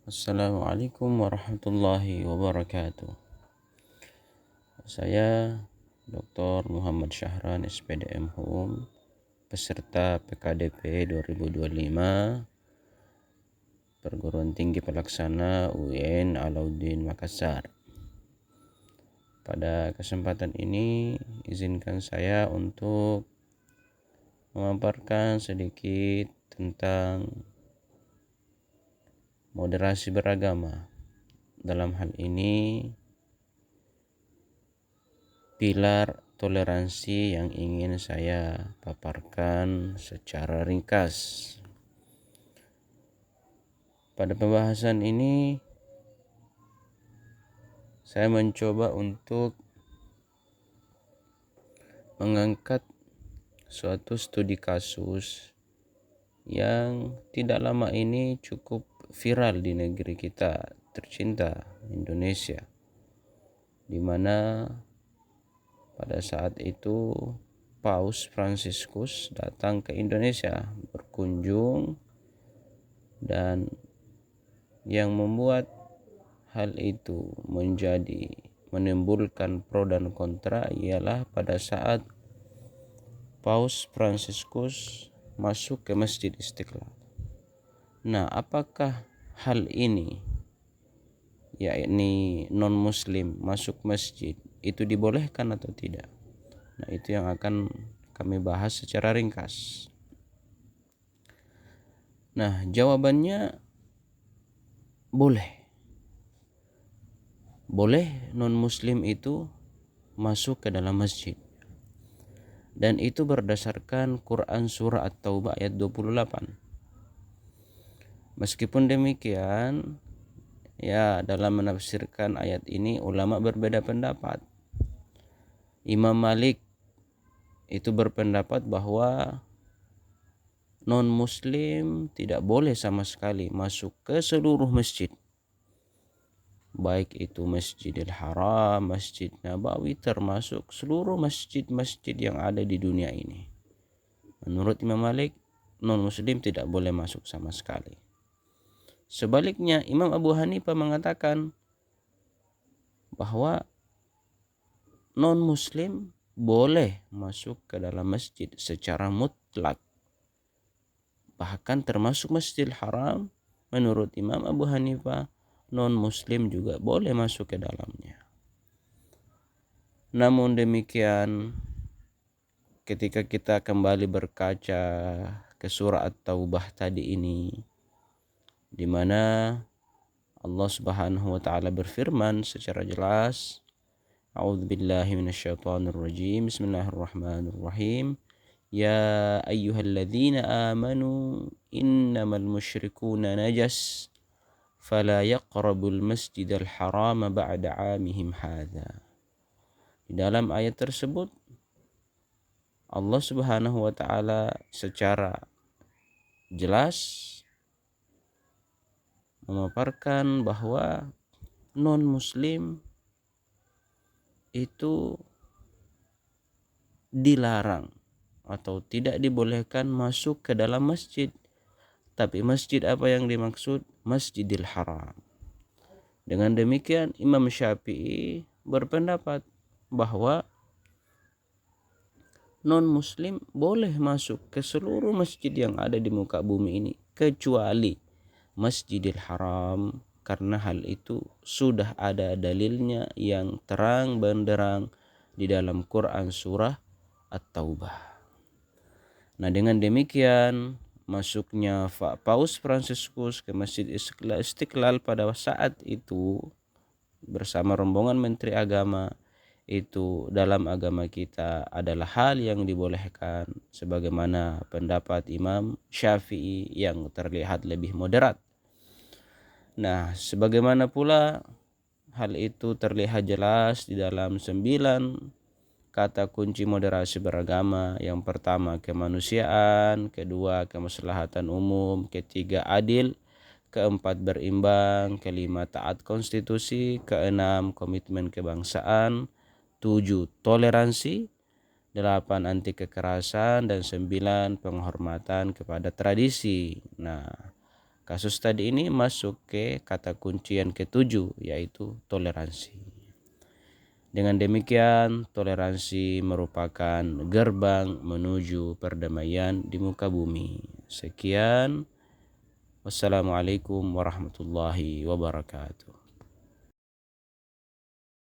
Assalamualaikum warahmatullahi wabarakatuh. Saya Dr. Muhammad Syahran, SPDM Hum, peserta PKDP 2025, Perguruan Tinggi Pelaksana UIN Alauddin Makassar. Pada kesempatan ini, izinkan saya untuk memaparkan sedikit tentang moderasi beragama. Dalam hal ini, pilar toleransi yang ingin saya paparkan secara ringkas. Pada pembahasan ini, saya mencoba untuk mengangkat suatu studi kasus yang tidak lama ini cukup viral di negeri kita tercinta Indonesia, di mana pada saat itu Paus Fransiskus datang ke Indonesia berkunjung, dan yang membuat hal itu menimbulkan pro dan kontra ialah pada saat Paus Fransiskus masuk ke Masjid Istiqlal. Nah, apakah hal ini, yakni non-muslim masuk masjid, itu dibolehkan atau tidak? Nah, itu yang akan kami bahas secara ringkas. Nah, jawabannya boleh. Boleh non-muslim itu masuk ke dalam masjid. Dan itu berdasarkan Quran surah At-Taubah ayat 28. Meskipun demikian, dalam menafsirkan ayat ini ulama berbeda pendapat. Imam Malik itu berpendapat bahwa non-muslim tidak boleh sama sekali masuk ke seluruh masjid, baik itu Masjidil Haram, Masjid Nabawi, termasuk seluruh masjid-masjid yang ada di dunia ini. Menurut Imam Malik, non-muslim tidak boleh masuk sama sekali. Sebaliknya, Imam Abu Hanifah mengatakan bahwa non-muslim boleh masuk ke dalam masjid secara mutlak. Bahkan termasuk Masjidil Haram, menurut Imam Abu Hanifah, non-muslim juga boleh masuk ke dalamnya. Namun demikian, ketika kita kembali berkaca ke surah At-Taubah tadi ini, di mana Allah Subhanahu wa taala berfirman secara jelas, A'udzubillahi minasyaitonirrajim. Bismillahirrahmanirrahim. Ya ayyuhalladzina amanu innamal musyrikuuna najas fala yaqrabul masjidal harama ba'da 'amihim hadza. Di dalam ayat tersebut Allah Subhanahu wa taala secara jelas memaparkan bahwa non-muslim itu dilarang atau tidak dibolehkan masuk ke dalam masjid. Tapi masjid apa yang dimaksud? Masjidil Haram. Dengan demikian, Imam Syafi'i berpendapat bahwa non-muslim boleh masuk ke seluruh masjid yang ada di muka bumi ini, kecuali Masjidil Haram, karena hal itu sudah ada dalilnya yang terang benderang di dalam Quran surah At-Taubah. Nah, dengan demikian, masuknya Paus Fransiskus ke Masjid Istiqlal pada saat itu bersama rombongan menteri agama itu dalam agama kita adalah hal yang dibolehkan, sebagaimana pendapat Imam Syafi'i yang terlihat lebih moderat. Nah, sebagaimana pula hal itu terlihat jelas di dalam 9 kata kunci moderasi beragama. Yang pertama, kemanusiaan; kedua, kemaslahatan umum; ketiga, adil; keempat, berimbang; kelima, taat konstitusi; keenam, komitmen kebangsaan; 7, toleransi; 8, anti kekerasan; dan 9, penghormatan kepada tradisi. Nah, Kasus tadi ini masuk ke kata kunci yang ketujuh, yaitu toleransi. Dengan demikian, toleransi merupakan gerbang menuju perdamaian di muka bumi. Sekian. Wassalamualaikum warahmatullahi wabarakatuh.